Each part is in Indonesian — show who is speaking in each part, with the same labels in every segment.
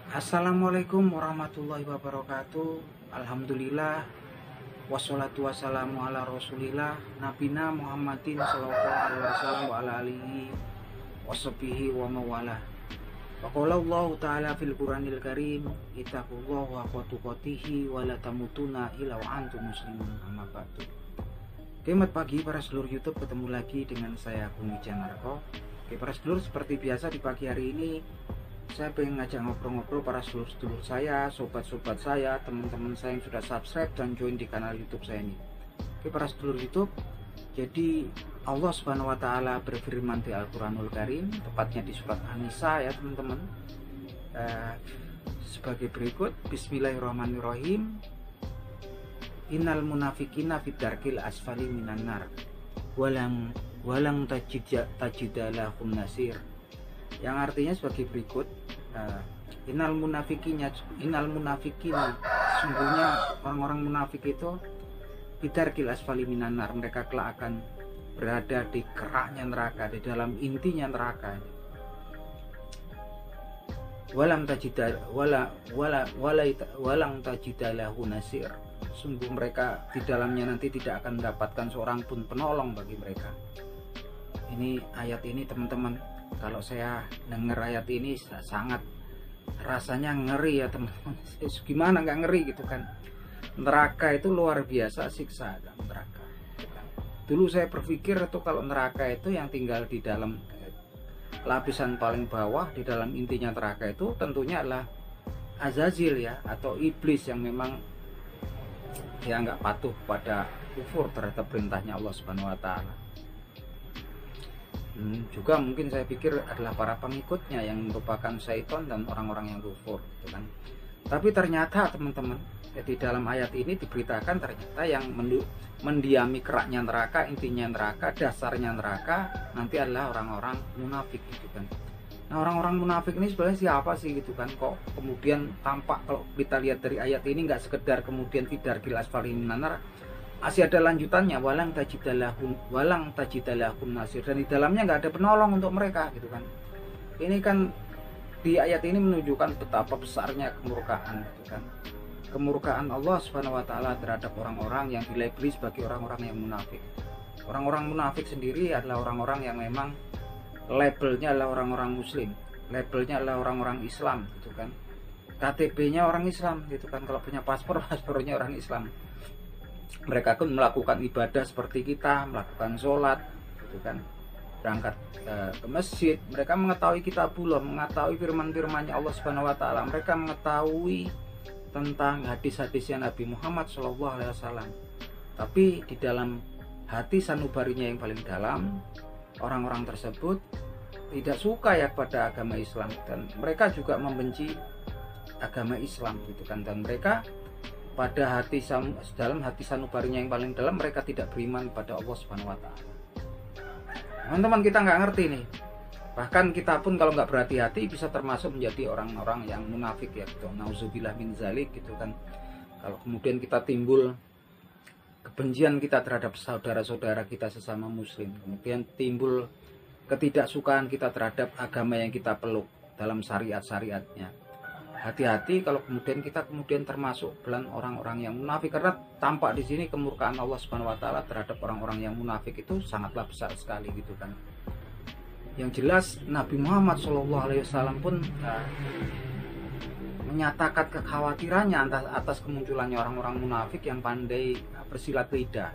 Speaker 1: Assalamualaikum warahmatullahi wabarakatuh. Alhamdulillah wassalatu wassalamu ala rasulillah nabina Muhammadin sallallahu alaihi wasallam wa ala alihi washabihi wa mawala. Wa qala Allah ta'ala fil Qur'anil Karim, ittaqullaha haqqa tuqatih wa la tamutunna illa wa antum muslimun. Amma ba'du. Selamat pagi para seluruh YouTube, ketemu lagi dengan saya Bung Wijanarko. Oke para seluruh, seperti biasa di pagi hari ini saya pengen ngajak ngobrol-ngobrol para seluruh saya, sobat-sobat saya, teman-teman saya yang sudah subscribe dan join di kanal YouTube saya ini. Oke para seluruh YouTube, jadi Allah Subhanahu wa taala berfirman di Al-Qur'anul Karim, tepatnya di surat An-Nisa ya teman-teman. Sebagai berikut, Bismillahirrahmanirrahim. Innal munafiqina fid darkil asfali minan nar. Walang tajidalahum nasir. Yang artinya sebagai berikut, innal munafikina, sungguhnya orang-orang munafik itu bidarkil asfali minan nar, mereka kelak akan berada di keraknya neraka, di dalam intinya neraka. Walang tajidalahu nasir, sungguh mereka di dalamnya nanti tidak akan mendapatkan seorang pun penolong bagi mereka. Ini ayat ini teman-teman, kalau saya dengar ayat ini sangat rasanya ngeri ya teman-teman. Gimana nggak ngeri gitu kan? Neraka itu luar biasa siksa neraka. Dulu saya berpikir itu kalau neraka itu yang tinggal di dalam lapisan paling bawah, di dalam intinya neraka itu tentunya adalah Azazil ya, atau iblis yang memang dia nggak patuh pada kufur terhadap perintahnya Allah Subhanahu wa taala. Juga mungkin saya pikir adalah para pengikutnya yang merupakan syaitan dan orang-orang yang kufur gitu kan. Tapi ternyata teman-teman, di dalam ayat ini diberitakan ternyata yang mendiami keraknya neraka, intinya neraka, dasarnya neraka nanti adalah orang-orang munafik gitu kan. Nah orang-orang munafik ini sebenarnya siapa sih gitu kan? Kok kemudian tampak kalau kita lihat dari ayat ini nggak sekedar kemudian fidarkil asfali minan nar, masih ada lanjutannya, walang tajidalahum nasir, dan di dalamnya nggak ada penolong untuk mereka gitu kan. Ini kan di ayat ini menunjukkan betapa besarnya kemurkaan gitu kan. Kemurkaan Allah Subhanahu wa taala terhadap orang-orang yang dilabeli sebagai orang-orang yang munafik. Orang-orang munafik sendiri adalah orang-orang yang memang labelnya adalah orang-orang muslim, labelnya adalah orang-orang Islam gitu kan. KTP-nya orang Islam gitu kan, kalau punya paspornya orang Islam. Mereka pun melakukan ibadah seperti kita, melakukan sholat gitu kan, berangkat ke masjid. Mereka mengetahui kitabullah, mengetahui firman-firmannya Allah Subhanahu wa taala. Mereka mengetahui tentang hadis-hadisnya Nabi Muhammad SAW. Tapi di dalam hati sanubarinya yang paling dalam, orang-orang tersebut tidak suka ya pada agama Islam, dan mereka juga membenci agama Islam gitu kan. Dan mereka pada dalam hati sanubarinya yang paling dalam, mereka tidak beriman pada Allah Subhanahu wa taala. Teman-teman, kita nggak ngerti nih. Bahkan kita pun kalau nggak berhati-hati bisa termasuk menjadi orang-orang yang munafik ya gitu. Nauzubillah min zalik gitu kan. Kalau kemudian kita timbul kebencian kita terhadap saudara-saudara kita sesama muslim, kemudian timbul ketidaksukaan kita terhadap agama yang kita peluk dalam syariat-syariatnya. Hati-hati kalau kemudian kita termasuk belan orang-orang yang munafik, karena tampak di sini kemurkaan Allah Subhanahu wa taala terhadap orang-orang yang munafik itu sangatlah besar sekali gitu kan. Yang jelas Nabi Muhammad SAW pun menyatakan kekhawatirannya atas kemunculannya orang-orang munafik yang pandai bersilat lidah.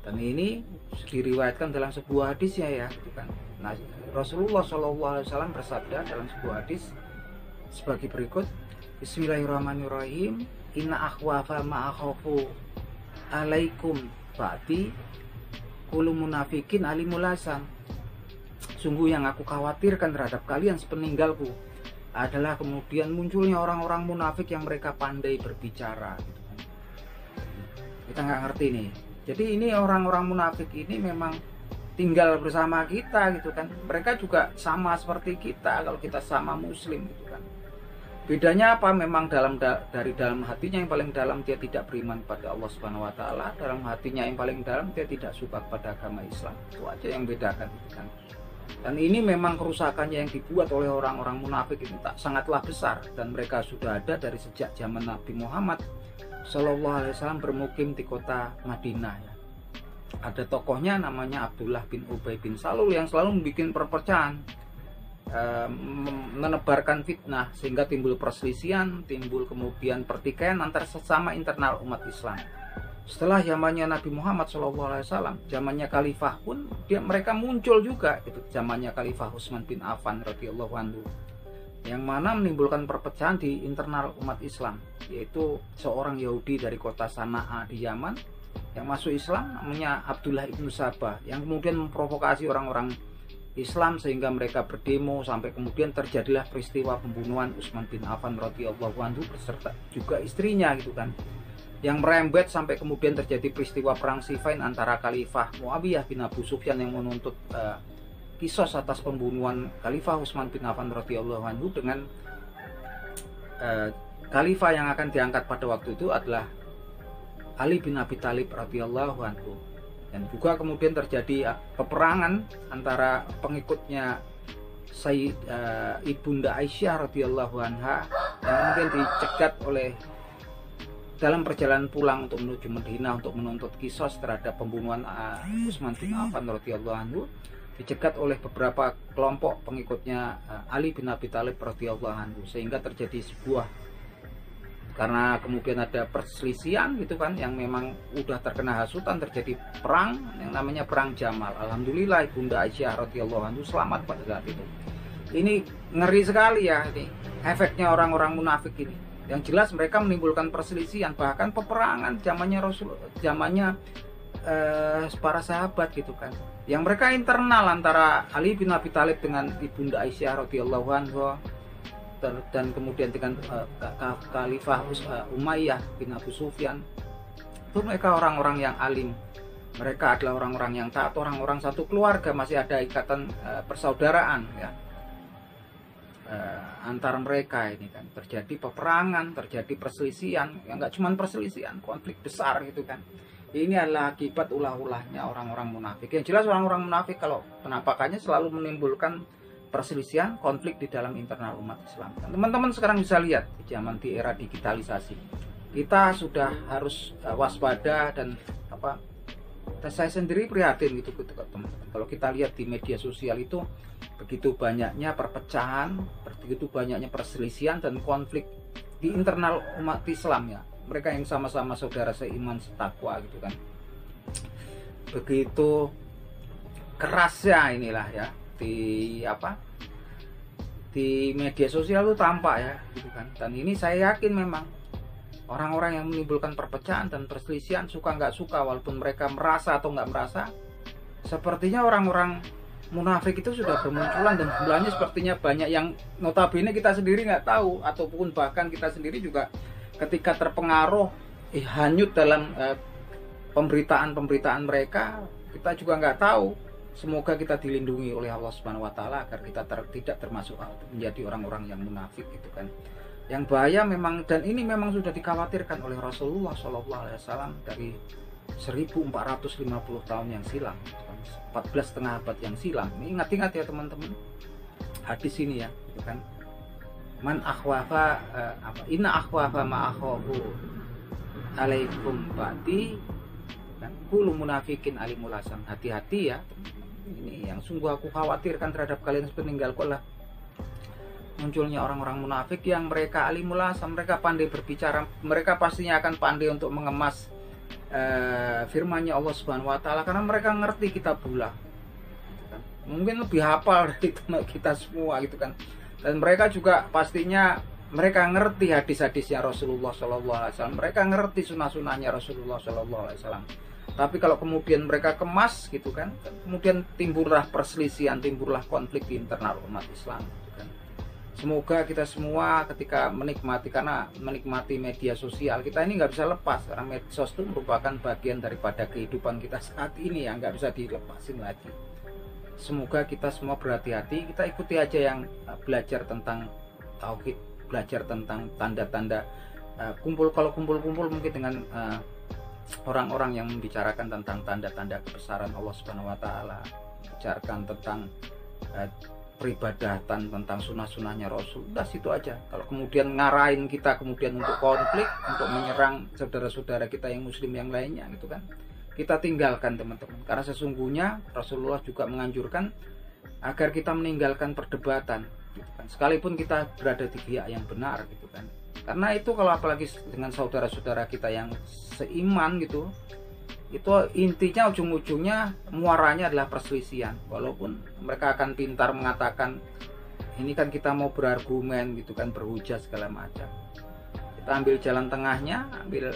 Speaker 1: Dan ini diriwayatkan dalam sebuah hadis ya gitu kan. Nah, Rasulullah SAW bersabda dalam sebuah hadis sebagai berikut, Bismillahirrahmanirrahim. Inna akhwafa ma'akhafu alaikum ba'di kullu munafikin alimulasan. Sungguh yang aku khawatirkan terhadap kalian sepeninggalku adalah kemudian munculnya orang-orang munafik yang mereka pandai berbicara gitu kan. Kita nggak ngerti nih. Jadi ini orang-orang munafik ini memang tinggal bersama kita gitu kan. Mereka juga sama seperti kita kalau kita sama muslim gitu kan. Bedanya apa? Memang dari dalam hatinya yang paling dalam dia tidak beriman pada Allah Subhanahu wa taala, dalam hatinya yang paling dalam dia tidak suka pada agama Islam. Itu aja yang bedakan gitu kan. Dan ini memang kerusakannya yang dibuat oleh orang-orang munafik itu sangatlah besar, dan mereka sudah ada dari sejak zaman Nabi Muhammad Shallallahu Alaihi Wasallam bermukim di kota Madinah ya. Ada tokohnya namanya Abdullah bin Ubay bin Salul yang selalu membuat perpecahan, menebarkan fitnah sehingga timbul perselisihan, timbul kemudian pertikaian antar sesama internal umat Islam. Setelah zamannya Nabi Muhammad SAW, zamannya Khalifah pun mereka muncul juga, itu zamannya Khalifah Utsman bin Affan radhiyallahu anhu, yang mana menimbulkan perpecahan di internal umat Islam, yaitu seorang Yahudi dari kota Sana'a di Yaman yang masuk Islam namanya Abdullah ibnu Sabah, yang kemudian memprovokasi orang-orang Islam sehingga mereka berdemo, sampai kemudian terjadilah peristiwa pembunuhan Utsman bin Affan radhiyallahu anhu beserta juga istrinya gitu kan, yang merembet sampai kemudian terjadi peristiwa perang Siffin antara Khalifah Muawiyah bin Abu Sufyan yang menuntut kisos atas pembunuhan Khalifah Utsman bin Affan radhiyallahu anhu dengan Khalifah yang akan diangkat pada waktu itu adalah Ali bin Abi Thalib radhiyallahu anhu. Dan juga kemudian terjadi peperangan antara pengikutnya Ibunda Aisyah radhiyallahu anha yang kemudian dicegat oleh dalam perjalanan pulang untuk menuju Madinah untuk menuntut kisos terhadap pembunuhan Utsman bin Affan radhiyallahu anhu, dicegat oleh beberapa kelompok pengikutnya Ali bin Abi Thalib radhiyallahu anhu, sehingga terjadi sebuah, karena kemudian ada perselisihan gitu kan, yang memang udah terkena hasutan, terjadi perang yang namanya perang Jamal. Alhamdulillah Ibunda Aisyah radhiyallahu anhu selamat pada saat itu. Ini ngeri sekali ya, ini efeknya orang-orang munafik ini. Yang jelas mereka menimbulkan perselisihan, bahkan peperangan zamannya Rasul, zamannya para sahabat gitu kan, yang mereka internal antara Ali bin Abi Thalib dengan Ibunda Aisyah radhiyallahu anha, dan kemudian dengan Khalifah Umayyah bin Abu Sufyan. Itu mereka orang-orang yang alim, mereka adalah orang-orang yang taat, orang-orang satu keluarga, masih ada ikatan persaudaraan ya antar mereka. Ini kan terjadi peperangan, terjadi perselisihan, ya nggak cuma perselisihan, konflik besar gitu kan. Ini adalah akibat ulah-ulahnya orang-orang munafik. Yang jelas orang-orang munafik kalau penampakannya selalu menimbulkan perselisihan, konflik di dalam internal umat Islam. Teman-teman sekarang bisa lihat di zaman di era digitalisasi, kita sudah harus waspada dan saya sendiri prihatin gitu teman-teman. Kalau kita lihat di media sosial itu begitu banyaknya perpecahan, begitu banyaknya perselisihan dan konflik di internal umat Islam ya. Mereka yang sama-sama saudara seiman setakwa gitu kan. Begitu kerasnya inilah ya di media sosial itu tampak ya gitu kan. Dan ini saya yakin memang orang-orang yang menimbulkan perpecahan dan perselisihan, suka nggak suka, walaupun mereka merasa atau nggak merasa, sepertinya orang-orang munafik itu sudah bermunculan, dan jumlahnya sepertinya banyak yang notabene kita sendiri nggak tahu, ataupun bahkan kita sendiri juga ketika terpengaruh hanyut dalam pemberitaan mereka, kita juga nggak tahu. Semoga kita dilindungi oleh Allah Subhanahu wa taala agar kita tidak termasuk menjadi orang-orang yang munafik gitu kan. Yang bahaya memang, dan ini memang sudah dikhawatirkan oleh Rasulullah SAW dari 1450 tahun yang silam, 14,5 abad yang silam. Ini ingat-ingat ya teman-teman hadis ini ya gitu kan. Man akhwafa inna akhwafa ma akhafu alaikum ba'di kan, kullu munafikin alimul hasan. Hati-hati ya, ini yang sungguh aku khawatirkan terhadap kalian sepeninggalku adalah munculnya orang-orang munafik yang mereka alimul hasan, mereka pandai berbicara, mereka pastinya akan pandai untuk mengemas firman-Nya Allah Subhanahu wa taala, karena mereka ngerti kitabullah gitu kan. Mungkin lebih hafal dari kita semua gitu kan. Dan mereka juga pastinya mereka ngerti hadis-hadisnya Rasulullah SAW, mereka ngerti sunnah-sunnahnya Rasulullah SAW. Tapi kalau kemudian mereka kemas gitu kan, kemudian timbullah perselisihan, timbullah konflik di internal umat Islam gitu kan. Semoga kita semua ketika menikmati media sosial, kita ini nggak bisa lepas, karena medsos itu merupakan bagian daripada kehidupan kita saat ini ya, nggak bisa dilepasin lagi. Semoga kita semua berhati-hati, kita ikuti aja yang belajar tentang tauhid, belajar tentang tanda-tanda, kalau kumpul-kumpul mungkin dengan orang-orang yang membicarakan tentang tanda-tanda kebesaran Allah Subhanahu wa taala, bicarakan tentang peribadatan, tentang sunnah-sunnahnya Rasul, udah situ aja. Kalau kemudian ngarahin kita kemudian untuk konflik, untuk menyerang saudara-saudara kita yang muslim yang lainnya gitu kan, kita tinggalkan teman-teman. Karena sesungguhnya Rasulullah juga menganjurkan agar kita meninggalkan perdebatan gitu kan, sekalipun kita berada di pihak yang benar gitu kan. Karena itu kalau apalagi dengan saudara-saudara kita yang seiman gitu, itu intinya ujung-ujungnya muaranya adalah perselisihan. Walaupun mereka akan pintar mengatakan ini kan kita mau berargumen gitu kan, berhujah segala macam, kita ambil jalan tengahnya, ambil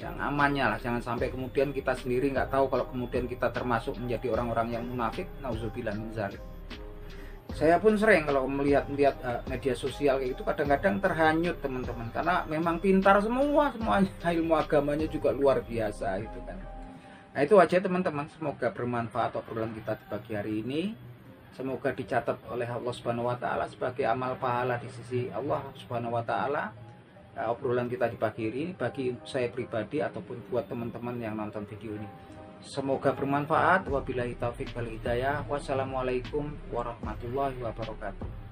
Speaker 1: yang amannya lah. Jangan sampai kemudian kita sendiri nggak tahu kalau kemudian kita termasuk menjadi orang-orang yang munafik. Nauzubillah min dzalik. Saya pun sering kalau melihat media sosial kayak itu kadang-kadang terhanyut teman-teman, karena memang pintar semuanya, ilmu agamanya juga luar biasa itu kan. Nah itu aja teman-teman, semoga bermanfaat obrolan kita di pagi hari ini. Semoga dicatat oleh Allah Subhanahu wa taala sebagai amal pahala di sisi Allah Subhanahu wa taala. Obrolan kita di pagi ini bagi saya pribadi ataupun buat teman-teman yang nonton video ini. Semoga bermanfaat. Wabillahi taufik wal hidayah. Wassalamualaikum warahmatullahi wabarakatuh.